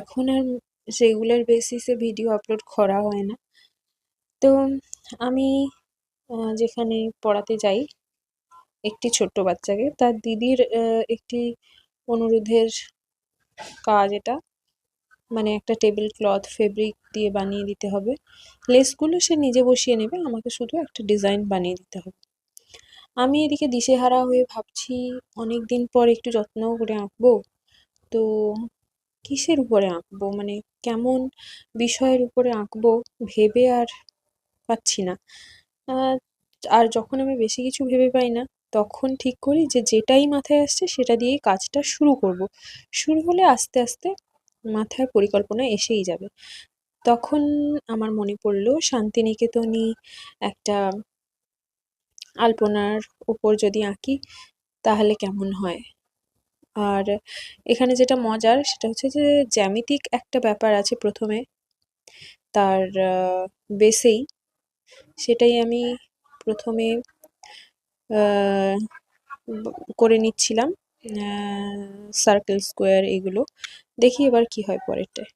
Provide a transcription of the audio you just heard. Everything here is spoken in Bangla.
এখন আর রেগুলার বেসিসে ভিডিও আপলোড করা হয় না। তো আমি যেখানে পড়াতে যাই একটি ছোট্ট বাচ্চাকে, তার দিদির একটি অনুরোধের কাজ এটা। মানে একটা টেবিল ক্লথ ফেব্রিক দিয়ে বানিয়ে দিতে হবে। লেসগুলো সে নিজে বসিয়ে নেবে, আমাকে শুধু একটা ডিজাইন বানিয়ে দিতে হবে। আমি এদিকে দিশেহারা হয়ে ভাবছি অনেকদিন পর একটু যত্ন করে আঁকবো, তো কিসের উপরে আঁকবো, মানে কেমন বিষয়ের উপরে আঁকবো ভেবে আর পাচ্ছি না। আহ, আর যখন আমি বেশি কিছু ভেবে পাই না, তখন ঠিক করি যে যেটাই মাথায় আসছে সেটা দিয়েই কাজটা শুরু করব। শুরু হলে আস্তে আস্তে মাথায় পরিকল্পনা এসেই যাবে। তখন আমার মনে পড়লো শান্তিনিকেতনই একটা আলপনার উপর যদি আঁকি তাহলে কেমন হয়। আর এখানে যেটা মজার সেটা হচ্ছে যে জ্যামিতিক একটা ব্যাপার আছে প্রথমে তার বেসেই, সেটাই আমি প্রথমে আহ, করে নিচ্ছিলাম, সার্কেল স্কোয়ার এগুলো। দেখি এবার কি হয় পরেরটায়।